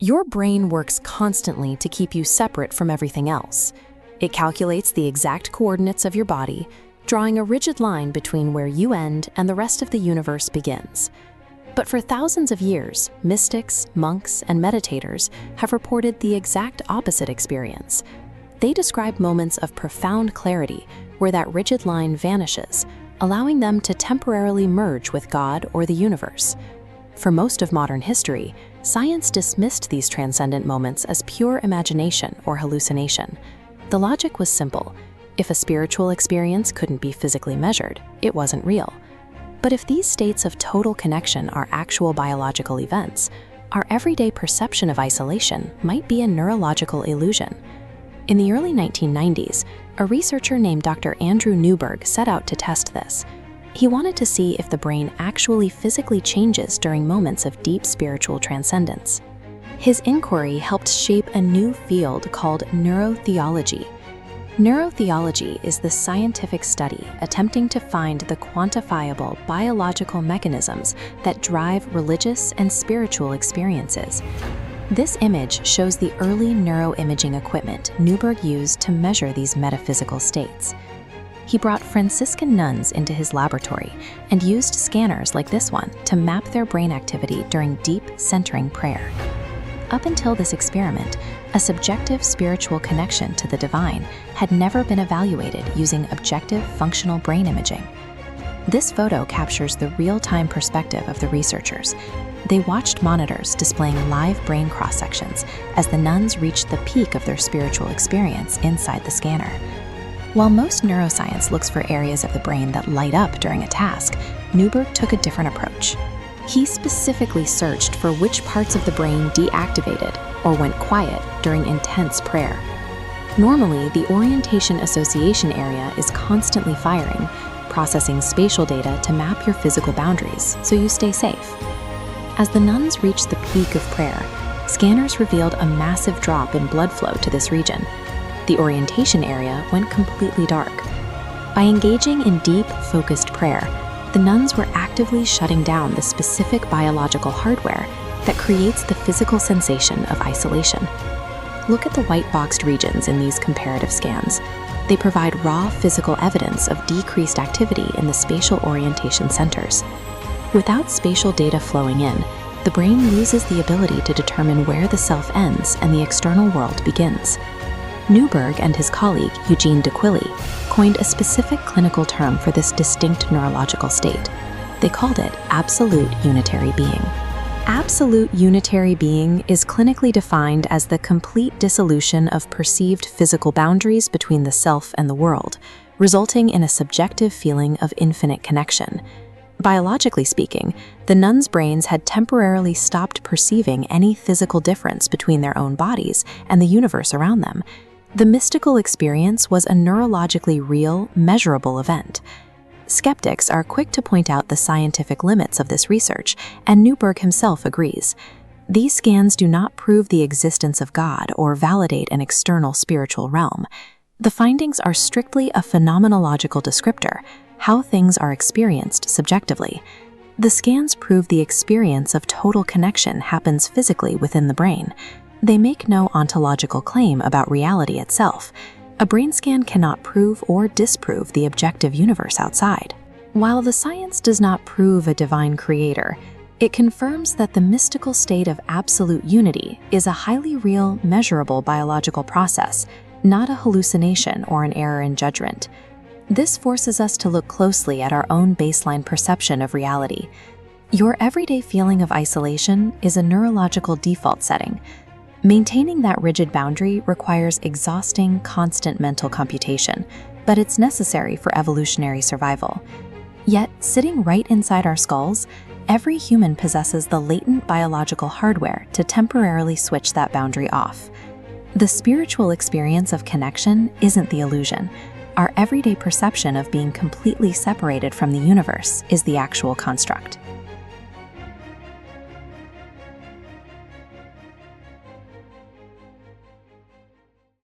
Your brain works constantly to keep you separate from everything else. It calculates the exact coordinates of your body, drawing a rigid line between where you end and the rest of the universe begins. But for thousands of years, mystics, monks, and meditators have reported the exact opposite experience. They describe moments of profound clarity where that rigid line vanishes, allowing them to temporarily merge with God or the universe. For most of modern history, science dismissed these transcendent moments as pure imagination or hallucination. The logic was simple. If a spiritual experience couldn't be physically measured, it wasn't real. But if these states of total connection are actual biological events, our everyday perception of isolation might be a neurological illusion. In the early 1990s, a researcher named Dr. Andrew Newberg set out to test this. He wanted to see if the brain actually physically changes during moments of deep spiritual transcendence. His inquiry helped shape a new field called neurotheology. Neurotheology is the scientific study attempting to find the quantifiable biological mechanisms that drive religious and spiritual experiences. This image shows the early neuroimaging equipment Newberg used to measure these metaphysical states. He brought Franciscan nuns into his laboratory and used scanners like this one to map their brain activity during deep, centering prayer. Up until this experiment, a subjective spiritual connection to the divine had never been evaluated using objective functional brain imaging. This photo captures the real-time perspective of the researchers. They watched monitors displaying live brain cross-sections as the nuns reached the peak of their spiritual experience inside the scanner. While most neuroscience looks for areas of the brain that light up during a task, Newberg took a different approach. He specifically searched for which parts of the brain deactivated or went quiet during intense prayer. Normally, the orientation association area is constantly firing, processing spatial data to map your physical boundaries so you stay safe. As the nuns reached the peak of prayer, scanners revealed a massive drop in blood flow to this region. The orientation area went completely dark. By engaging in deep, focused prayer, the nuns were actively shutting down the specific biological hardware that creates the physical sensation of isolation. Look at the white-boxed regions in these comparative scans. They provide raw physical evidence of decreased activity in the spatial orientation centers. Without spatial data flowing in, the brain loses the ability to determine where the self ends and the external world begins. Newberg and his colleague, Eugene de Quilly, coined a specific clinical term for this distinct neurological state. They called it absolute unitary being. Absolute unitary being is clinically defined as the complete dissolution of perceived physical boundaries between the self and the world, resulting in a subjective feeling of infinite connection. Biologically speaking, the nuns' brains had temporarily stopped perceiving any physical difference between their own bodies and the universe around them. The mystical experience was a neurologically real, measurable event. Skeptics are quick to point out the scientific limits of this research, and Newberg himself agrees. These scans do not prove the existence of God or validate an external spiritual realm. The findings are strictly a phenomenological descriptor, how things are experienced subjectively. The scans prove the experience of total connection happens physically within the brain. They make no ontological claim about reality itself. A brain scan cannot prove or disprove the objective universe outside. While the science does not prove a divine creator, it confirms that the mystical state of absolute unity is a highly real, measurable biological process, not a hallucination or an error in judgment. This forces us to look closely at our own baseline perception of reality. Your everyday feeling of isolation is a neurological default setting. Maintaining that rigid boundary requires exhausting, constant mental computation, but it's necessary for evolutionary survival. Yet, sitting right inside our skulls, every human possesses the latent biological hardware to temporarily switch that boundary off. The spiritual experience of connection isn't the illusion. Our everyday perception of being completely separated from the universe is the actual construct.